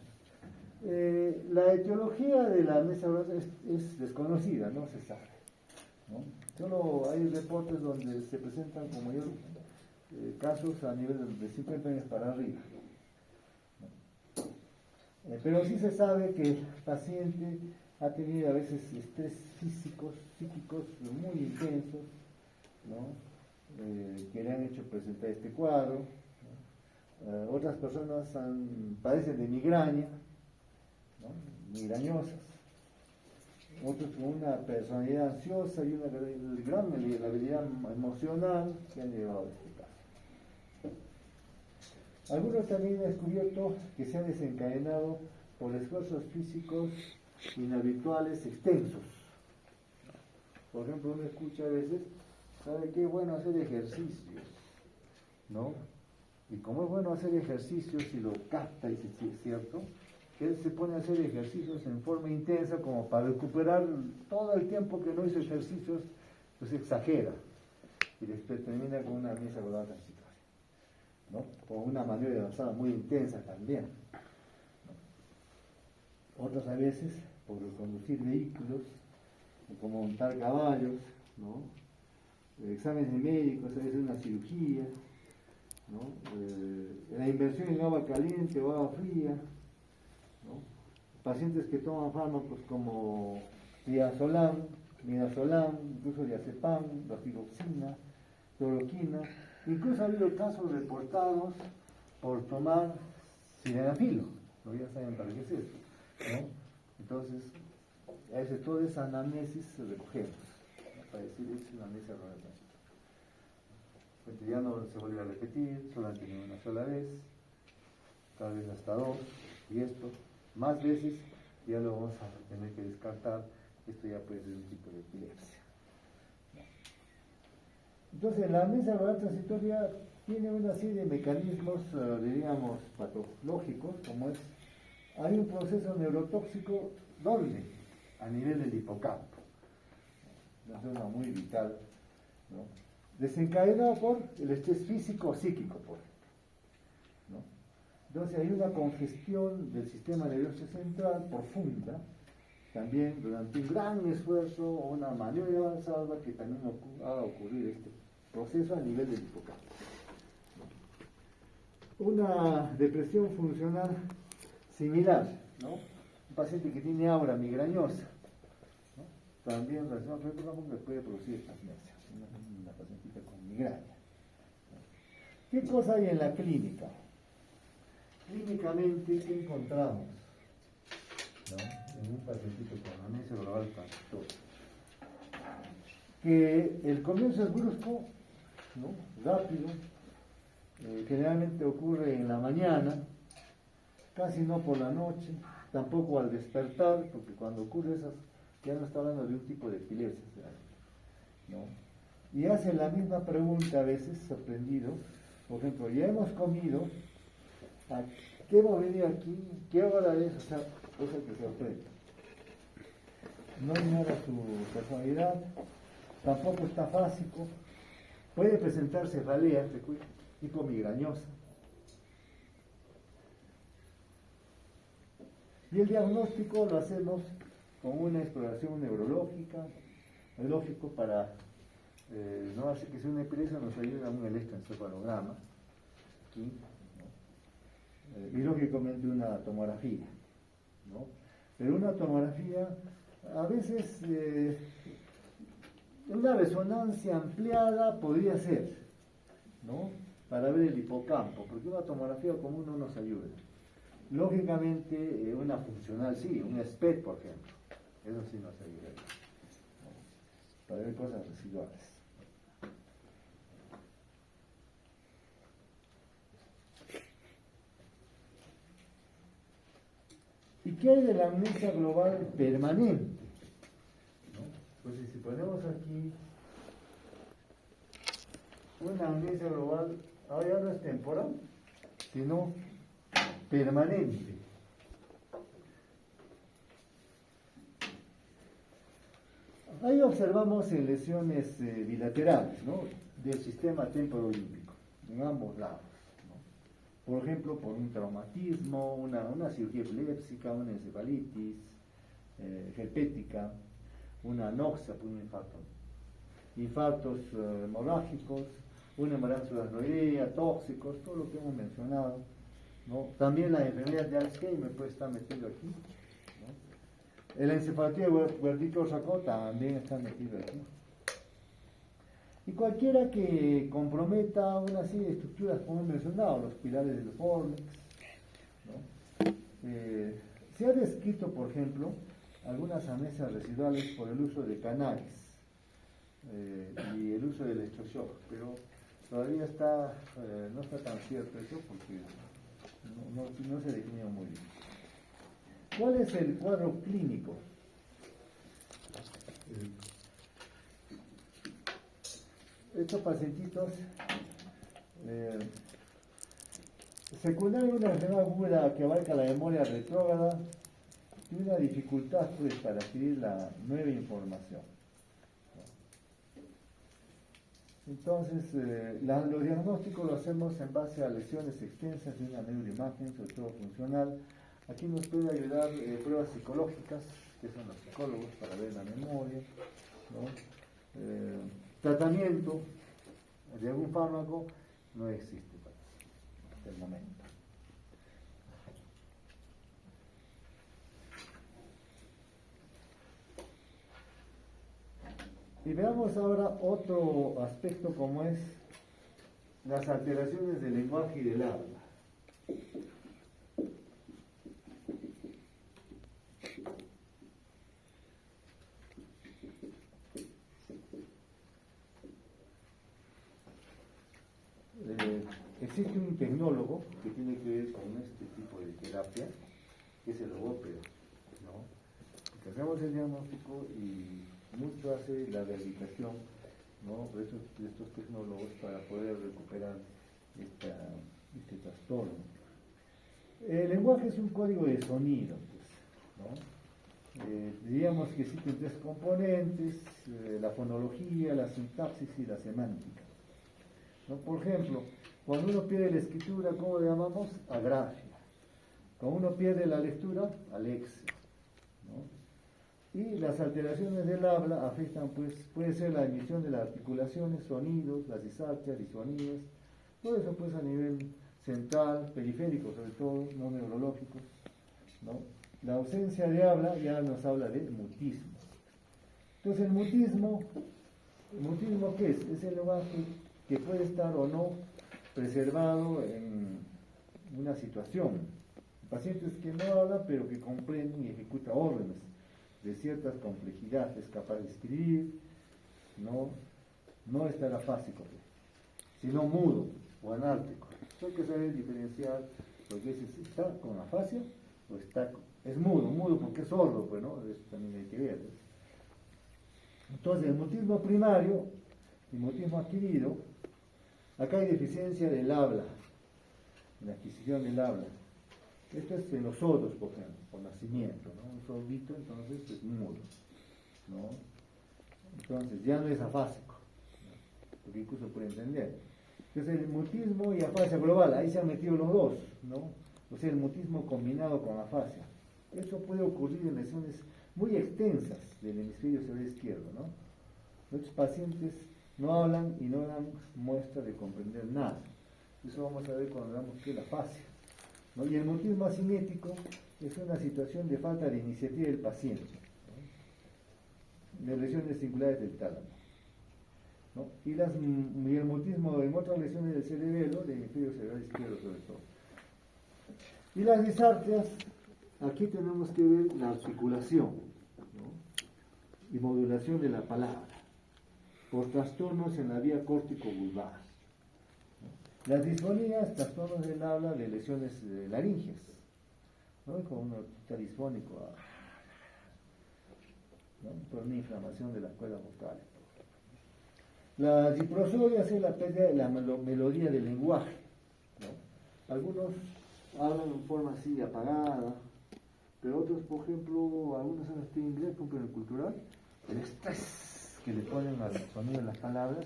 La etiología de la amnesia global es desconocida, no se sabe, ¿no? Solo hay reportes donde se presentan como mayor casos a nivel de 50 años para arriba, ¿no? Pero sí se sabe que el paciente ha tenido a veces estrés físicos, psíquicos muy intensos, ¿no? Que le han hecho presentar este cuadro, ¿no? Otras personas padecen de migraña, ¿no? Migrañosas, otros con una personalidad ansiosa y una gran habilidad emocional que han llevado a este caso. Algunos también han descubierto que se han desencadenado por esfuerzos físicos inhabituales extensos. Por ejemplo, uno escucha a veces, ¿sabe qué es bueno hacer ejercicios? ¿No? Y como es bueno hacer ejercicios y lo capta y si es cierto, que él se pone a hacer ejercicios en forma intensa como para recuperar todo el tiempo que no hizo ejercicios, pues exagera y después termina con una amnesia global transitoria, ¿no? Con una maniobra avanzada muy intensa también, ¿no? Otras a veces por conducir vehículos, como montar caballos, ¿no? Exámenes médicos, a veces una cirugía, ¿no? La inversión en agua caliente o agua fría, ¿no? Pacientes que toman fármacos como diazolam, midazolam, incluso diazepam, roxiloxina, cloroquina, incluso ha habido casos reportados por tomar sildenafilo, ¿no? Ya saben para qué es eso, ¿no? Entonces, a veces toda esa anamnesis se recogemos, ¿no? Para decir es una amnesia global transitoria. Ya no se vuelve a repetir, solamente una sola vez, tal vez hasta dos, y esto, más veces, ya lo vamos a tener que descartar, esto ya puede ser un tipo de epilepsia. Entonces, la amnesia global transitoria tiene una serie de mecanismos, diríamos, patológicos, como es, hay un proceso neurotóxico doble a nivel del hipocampo, una zona muy vital, ¿no? Desencadenado por el estrés físico o psíquico, por ejemplo, ¿no? Entonces hay una congestión del sistema nervioso central profunda, también durante un gran esfuerzo o una maniobra avanzada que también haga ocurrir este proceso a nivel del hipocampo. Una depresión funcional similar, ¿no? Un paciente que tiene aura migrañosa, ¿no? También relacionado con el hipocampo que puede producir esta amnesia, una pacientita con migraña, ¿no? ¿Qué cosa hay en la clínica? Clínicamente, ¿qué encontramos, ¿no? En un pacientito con amnesia global transitoria? Que el comienzo es brusco, ¿no? Rápido, generalmente ocurre en la mañana, casi no por la noche, tampoco al despertar, porque cuando ocurre esas, ya no está hablando de un tipo de epilepsia, ¿no? Y hacen la misma pregunta a veces, sorprendido, por ejemplo, ya hemos comido, ¿a qué hemos venido aquí? ¿Qué hora es? O sea, cosa que sorprende. No ignora su personalidad, tampoco está fásico, puede presentarse ralea, tipo migrañosa. Y el diagnóstico lo hacemos con una exploración neurológica, es lógico para no hacer que sea una epilepsia, nos ayuda un electroencefalograma, aquí, ¿no? Y lógicamente una tomografía, ¿no? Pero una tomografía, a veces una resonancia ampliada podría ser, ¿no? Para ver el hipocampo, porque una tomografía común no nos ayuda. Lógicamente, una funcional sí, un SPECT, por ejemplo, eso sí nos ayuda, ¿no? Para ver cosas residuales. ¿Y qué hay de la amnesia global permanente? ¿No? Pues si ponemos aquí una amnesia global, ahora ya no es temporal, sino permanente. Ahí observamos lesiones bilaterales, ¿no? Del sistema temporolímbico, en ambos lados, ¿no? Por ejemplo, por un traumatismo, una cirugía epiléptica, una encefalitis herpética, una anoxia por un infarto, infartos hemorrágicos, una embarazo de arroidea, tóxicos, todo lo que hemos mencionado, ¿no? También la enfermedad de Alzheimer puede estar metido aquí, ¿no? La encefalopatía Wernicke-Korsakoff también está metido aquí. Y cualquiera que comprometa una serie de estructuras, como he mencionado, los pilares del fórnix, ¿no? Se ha descrito, por ejemplo, algunas amnesias residuales por el uso de cannabis y el uso del electroshock, pero todavía no está tan cierto eso porque no se definió muy bien. ¿Cuál es el cuadro clínico? Estos pacientitos Secundario, una enfermedad aguda que abarca la memoria retrógrada y una dificultad pues, para adquirir la nueva información. Entonces, los diagnósticos los hacemos en base a lesiones extensas de una neuroimagen, sobre todo funcional. Aquí nos puede ayudar pruebas psicológicas, que son los psicólogos, para ver la memoria, ¿no? Tratamiento de algún fármaco no existe hasta el momento. Y veamos ahora otro aspecto como es las alteraciones del lenguaje y del habla. Existe un tecnólogo que tiene que ver con este tipo de terapia, que es el logópeda, ¿no? Que hacemos el diagnóstico y mucho hace la rehabilitación, ¿no? De estos tecnólogos para poder recuperar este trastorno. El lenguaje es un código de sonido, pues, ¿no? Diríamos que existen tres componentes: la fonología, la sintaxis y la semántica, ¿no? Por ejemplo, cuando uno pierde la escritura, ¿cómo le llamamos? Agrafia. Cuando uno pierde la lectura, alexia, ¿no? Y las alteraciones del habla afectan, pues, puede ser la emisión de las articulaciones, sonidos, las disartrias, disfonías, todo eso pues a nivel central, periférico sobre todo, no neurológico, ¿no? La ausencia de habla ya nos habla de mutismo. Entonces el mutismo ¿qué es? Es el lenguaje que puede estar o no preservado en una situación. Pacientes que no hablan pero que comprenden y ejecutan órdenes de ciertas complejidades, es capaz de escribir, no estar afásico, sino mudo o anártico. Hay que saber diferenciar lo que es, está con afasia o es mudo porque es sordo, pues, ¿no? Eso también hay que ver. Entonces, el mutismo primario y mutismo adquirido, acá hay deficiencia del habla, en la adquisición del habla. Esto es en los sordos, por ejemplo, por nacimiento, ¿no? Un sordito, entonces, es mudo, ¿no? Entonces, ya no es afásico, ¿no? Porque incluso puede entender. Entonces, el mutismo y afasia global, ahí se han metido los dos, ¿no? O sea, el mutismo combinado con afasia. Eso puede ocurrir en lesiones muy extensas del hemisferio cerebral izquierdo, ¿no? Nuestros pacientes no hablan y no dan muestra de comprender nada. Eso vamos a ver cuando hablamos que es la afasia, ¿no? Y el mutismo asimétrico es una situación de falta de iniciativa del paciente, ¿no? De lesiones singulares del tálamo, ¿no? Y el mutismo en otras lesiones del cerebelo, del hemisferio cerebral izquierdo sobre todo. Y las disartrias, aquí tenemos que ver la articulación, ¿no? Y modulación de la palabra por trastornos en la vía córtico-vulvar, ¿no? Las disfonías, trastornos del habla de lesiones laringes, ¿no? Como uno está disfónico, ¿no? Por una inflamación de las cuerdas vocales. La diprosodia es la pérdida de la melodía del lenguaje, ¿no? Algunos hablan en forma así apagada, pero otros, por ejemplo, algunos hablan en inglés, como en el cultural, el estrés que le ponen al sonido de las palabras,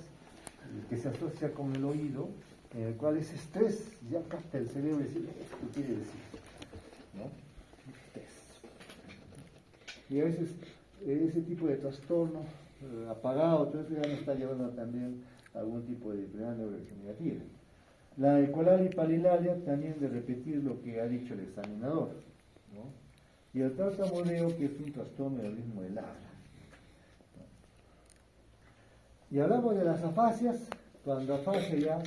que se asocia con el oído, en el cual ese estrés ya capta el cerebro y dice, esto quiere decir, ¿no? Estrés. Y a veces ese tipo de trastorno apagado, todo eso ya nos está llevando también a algún tipo de enfermedad neurodegenerativa. La ecolalia y palilalia también de repetir lo que ha dicho el examinador, ¿no? Y el tartamudeo, que es un trastorno del ritmo del habla, ¿no? Y hablamos de las afasias, cuando afasia ya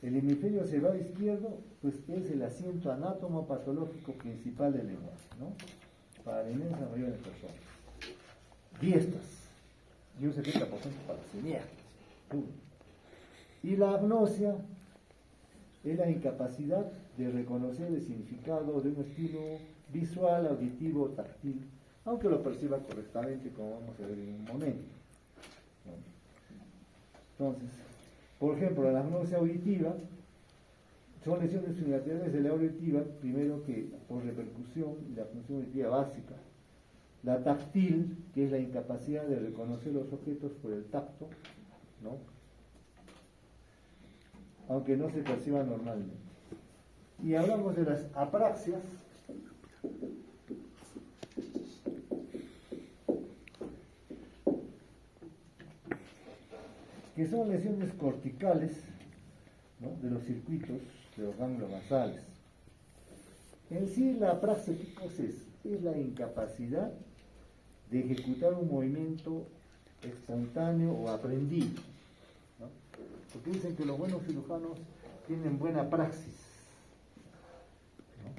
el hemisferio cerebral izquierdo, pues es el asiento anátomo-patológico principal del lenguaje, ¿no? Para la inmensa mayoría de personas. Diestas, y un 70% para siniestras. Y la agnosia es la incapacidad de reconocer el significado de un estilo visual, auditivo o táctil, aunque lo perciba correctamente, como vamos a ver en un momento, ¿no? Entonces, por ejemplo, la agnosia auditiva Son lesiones unilaterales de la auditiva, primero que por repercusión y la función auditiva básica. La táctil, que es la incapacidad de reconocer los objetos por el tacto, ¿no? Aunque no se perciba normalmente. Y hablamos de las apraxias, que son lesiones corticales, ¿no?, de los circuitos de los ganglios basales. En sí, la apraxia, ¿qué cosa es? Es la incapacidad de ejecutar un movimiento espontáneo o aprendido, ¿no? Porque dicen que los buenos cirujanos tienen buena praxis, ¿no?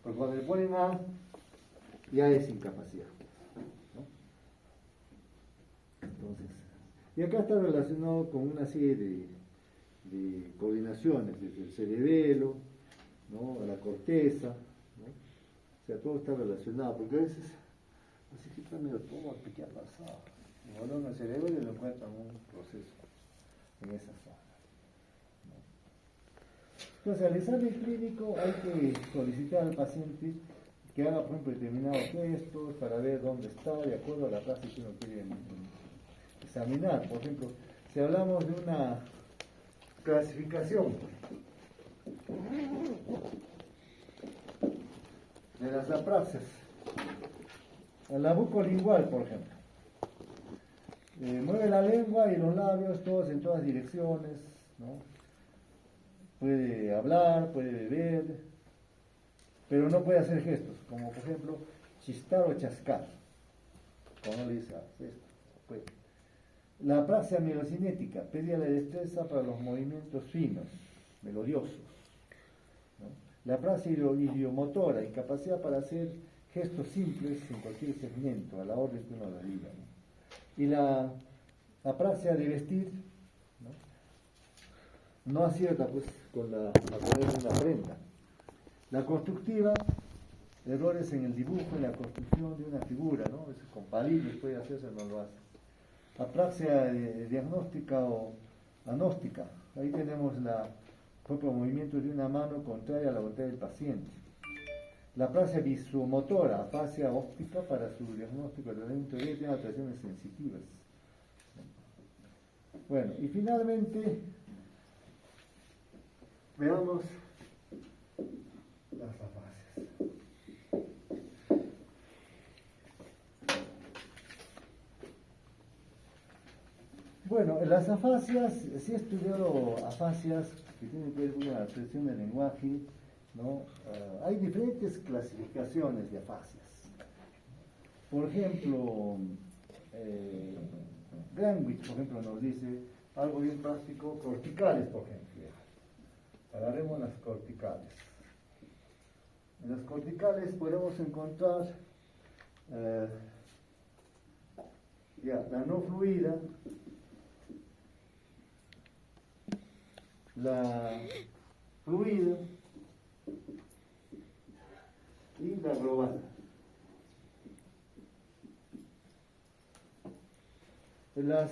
Porque cuando le ponen A, ya es incapacidad, ¿no? Entonces, y acá está relacionado con una serie de coordinaciones, desde el cerebelo, ¿no?, a la corteza, ¿no? O sea, todo está relacionado, porque a veces, así que está medio todo piquear pasado. Y uno en el cerebro y lo encuentra en un proceso en esa zona, ¿no? Entonces, al examen clínico hay que solicitar al paciente que haga, por ejemplo, determinados gestos para ver dónde está, de acuerdo a la clase que uno quiere examinar. Por ejemplo, si hablamos de una clasificación de las apraxias, la bucolingual, por ejemplo, mueve la lengua y los labios todos en todas direcciones, ¿no? Puede hablar, puede beber, pero no puede hacer gestos, como por ejemplo chistar o chascar, como le dice esto, puede. La apraxia mielocinética, pedía la destreza para los movimientos finos, melodiosos, ¿no? La apraxia idiomotora, incapacidad para hacer gestos simples en cualquier segmento, a la orden que uno lo diga, ¿no? Y la apraxia de vestir, no acierta pues con la poner una prenda. La constructiva, errores en el dibujo, en la construcción de una figura, ¿no? Eso con palillos puede hacerse, no lo hace. Apraxia diagnóstica o agnóstica, ahí tenemos el propio movimiento de una mano contraria a la voluntad del paciente. La apraxia visuomotora, afasia óptica para su diagnóstico del tratamiento de tiene alteraciones sensitivas. Bueno, y finalmente veamos las afasias. Bueno, en las afasias, sí he estudiado afasias que tienen que ver con la expresión del lenguaje, ¿no? Hay diferentes clasificaciones de afasias. Por ejemplo, Greenwich, por ejemplo, nos dice algo bien práctico, corticales, por ejemplo. Hablaremos las corticales. En las corticales podemos encontrar la no fluida, la fluida y la global. Las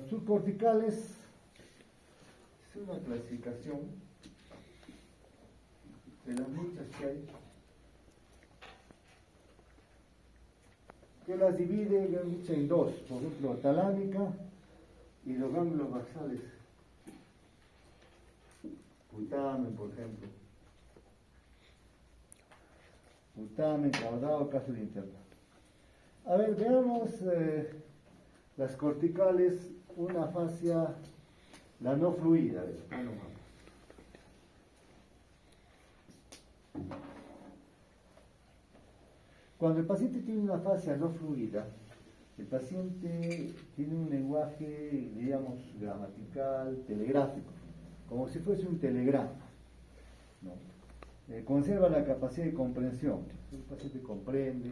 subcorticales es una clasificación de las muchas que hay, que las divide en dos, por ejemplo, talámica y los ganglios basales. Putamen, por ejemplo. Putamen, caudado, caso de interno. A ver, veamos las corticales, una afasia, la no fluida. Cuando el paciente tiene una afasia no fluida, el paciente tiene un lenguaje, digamos, gramatical, telegráfico, como si fuese un telegrama, ¿no? Conserva la capacidad de comprensión, el paciente comprende,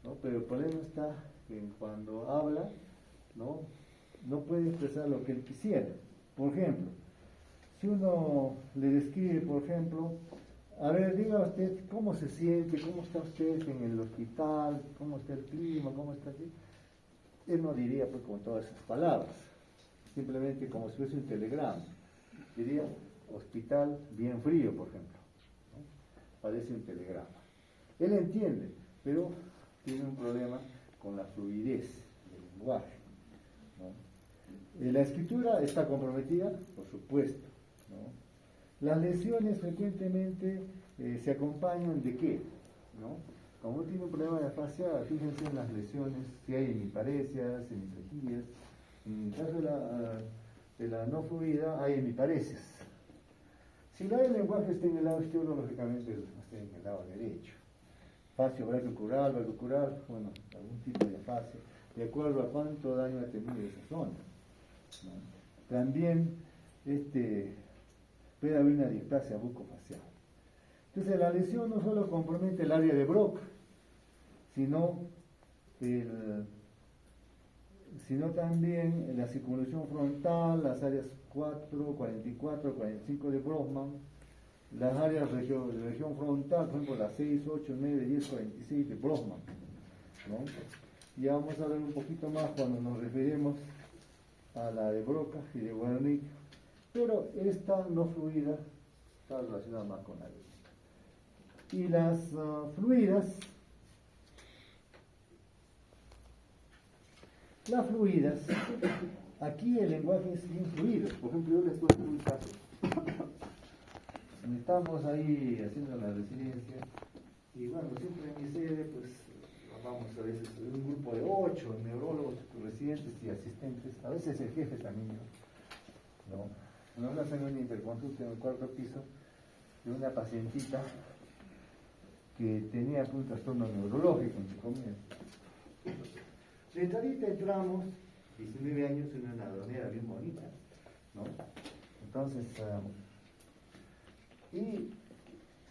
¿no? Pero el problema está que cuando habla, no puede expresar lo que él quisiera. Por ejemplo, si uno le describe, por ejemplo, a ver, diga usted cómo se siente, cómo está usted en el hospital, cómo está el clima, cómo está aquí, él no diría pues con todas esas palabras, simplemente como si fuese un telegrama. Diría hospital bien frío, por ejemplo, ¿no? Parece un telegrama. Él entiende, pero tiene un problema con la fluidez del lenguaje, ¿no? La escritura está comprometida, por supuesto, ¿no? Las lesiones frecuentemente se acompañan de qué, ¿no? Como tiene un problema de afasia, fíjense en las lesiones, si hay hemiparesias, hemicejías. En el caso de la no fluida, hay hemiparesias. Si la del lenguaje está en el lado izquierdo, lógicamente está en el lado derecho. Fascio brachiocural, bueno, algún tipo de afasia, de acuerdo a cuánto daño ha tenido esa zona, ¿no? También puede haber una displasia bucofacial. Entonces la lesión no solo compromete el área de Broca, sino también la circunvolución frontal, las áreas 4, 44, 45 de Brodmann, las áreas de región frontal, por ejemplo, las 6, 8, 9, 10, 46 de Brodmann, ¿no? Ya vamos a ver un poquito más cuando nos referimos a la de Broca y de Wernicke, pero esta no fluida está relacionada más con la lesión. Y las fluidas, aquí el lenguaje es bien fluido. Por ejemplo, yo les cuento un caso. Estamos ahí haciendo la residencia y bueno, siempre en mi sede pues vamos a veces un grupo de 8 neurólogos, residentes y asistentes, a veces el jefe también, ¿no? Nos hacen una interconsulta en el 4º piso de una pacientita que tenía un trastorno neurológico, entre comillas. De entradita entramos, 19 años, en una adornera bien bonita, ¿no? Entonces,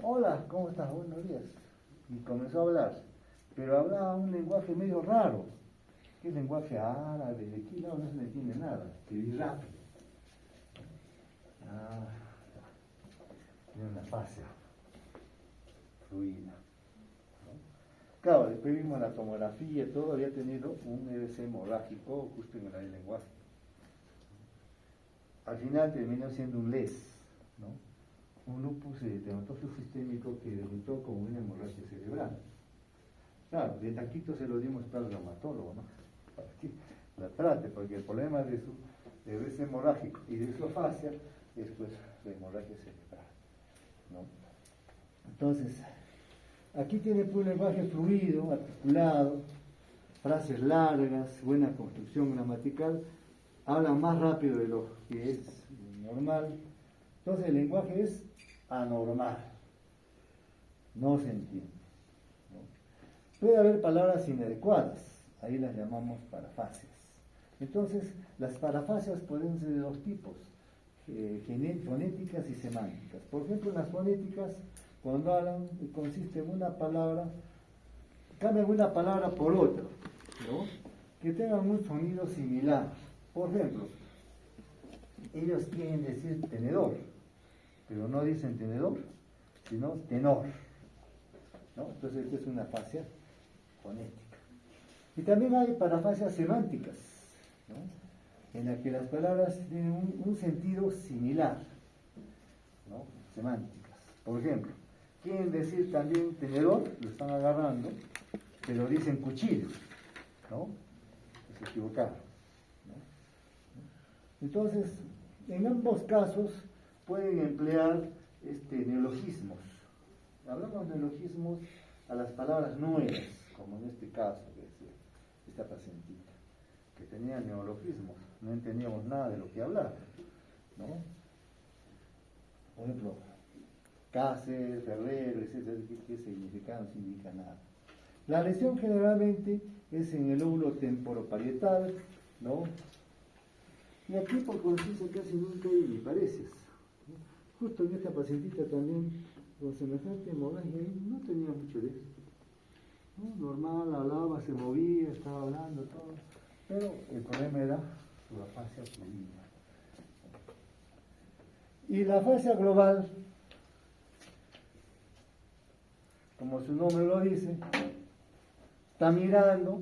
hola, ¿cómo estás? Buenos días. Y comenzó a hablar, pero hablaba un lenguaje medio raro, que es lenguaje árabe, de aquí no se le entiende nada, escribí rápido. Tiene una fascia fluida. Claro, después vimos la tomografía y todo, había tenido un EBC hemorrágico justo en el área del lenguaje. Al final terminó siendo un LES, ¿no? Un lupus eritematoso sistémico que debutó como una hemorragia cerebral. Claro, de taquito se lo dimos para el reumatólogo, ¿no? Para que la trate, porque el problema de su EBC hemorrágico y de su afasia es pues la hemorragia cerebral, ¿no? Entonces, aquí tiene un lenguaje fluido, articulado, frases largas, buena construcción gramatical, habla más rápido de lo que es normal. Entonces el lenguaje es anormal, no se entiende, ¿no? Puede haber palabras inadecuadas, ahí las llamamos parafasias. Entonces las parafasias pueden ser de dos tipos, fonéticas y semánticas. Por ejemplo, en las fonéticas, cuando hablan, consiste en una palabra, cambian una palabra por otra, ¿no? Que tengan un sonido similar. Por ejemplo, ellos quieren decir tenedor, pero no dicen tenedor, sino tenor, ¿no? Entonces, esta es una afasia fonética. Y también hay parafasias semánticas, ¿no? En la que las palabras tienen un sentido similar, ¿no? Semánticas. Por ejemplo, quieren decir también tenedor, lo están agarrando, pero dicen cuchillo, ¿no? Es equivocado, ¿no? Entonces, en ambos casos pueden emplear neologismos. Hablamos de neologismos a las palabras nuevas, como en este caso, que decía esta pacientita, que tenía neologismos, no entendíamos nada de lo que hablaba, ¿no? Por ejemplo, Cáceres, Ferrero, etcétera, ¿qué significa? No significa nada. La lesión generalmente es en el lóbulo temporoparietal, ¿no? Y aquí por conciencia casi nunca hay hemiparesias, ¿no? Justo en esta pacientita también, con semejante hemorragia, no tenía mucho de esto, ¿no? Normal, hablaba, se movía, estaba hablando, todo, pero el problema era su afasia fluida. Y la afasia global, como su nombre lo dice, está mirando,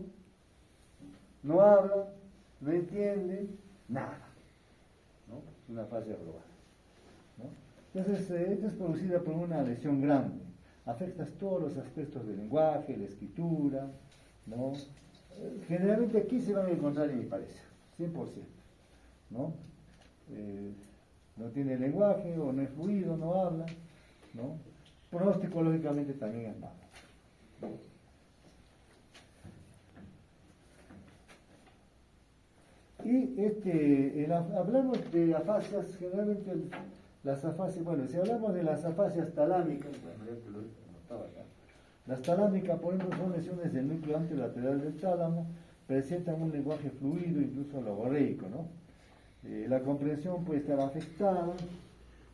no habla, no entiende nada. ¿no? Una fascia global, ¿no? Entonces, esto es producida por una lesión grande, afecta todos los aspectos del lenguaje, la escritura, ¿no? Generalmente aquí se van a encontrar hemiparesia, 100%, ¿no? No tiene lenguaje o no es fluido, no habla, ¿no? Pronóstico lógicamente también es malo. Y hablamos de afasias, generalmente las afasias, bueno, si hablamos de las afasias talámicas, bueno, ya te lo anotaba acá. Las talámicas, por ejemplo, son lesiones del núcleo anterolateral del tálamo, presentan un lenguaje fluido, incluso logorreico, ¿no? La comprensión puede estar afectada,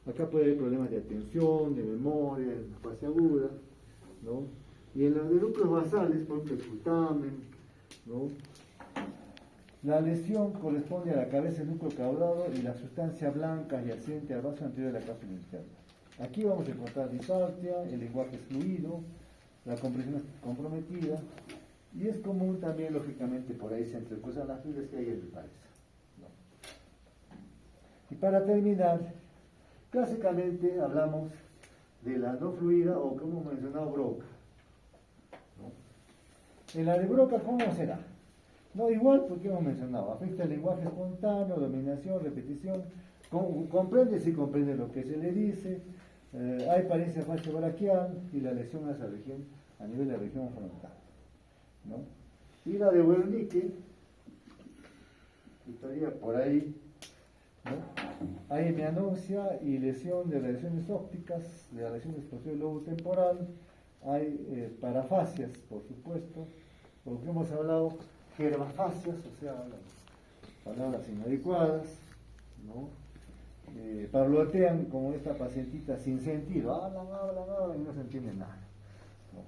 acá puede haber problemas de atención, de memoria, de afasia aguda, ¿no? Y en los de núcleos basales, por ejemplo, el putamen, ¿no? La lesión corresponde a la cabeza del núcleo caudado y la sustancia blanca adyacente al vaso anterior de la cápsula interna. Aquí vamos a encontrar disartia, el lenguaje es fluido, la comprensión es comprometida, y es común también, lógicamente, por ahí se entrecruzan las filas que hay en el país, ¿no? Y para terminar, clásicamente hablamos de la no fluida o, como hemos mencionado, Broca, ¿no? En la de Broca, ¿cómo será? No, igual porque hemos mencionado, afecta el lenguaje espontáneo, dominación, repetición, comprende si comprende lo que se le dice, hay parencia facio-braquial y la lesión a esa región, a nivel de la región frontal, ¿no? Y la de Wernicke, estaría por ahí, ¿no? Hay hemianopsia y lesión de las lesiones ópticas, de las lesiones posterior lobo temporal, hay parafasias, por supuesto, porque hemos hablado germafasias, o sea, palabras inadecuadas, ¿no? Parlotean como esta pacientita sin sentido, hablan y no se entiende nada, ¿no?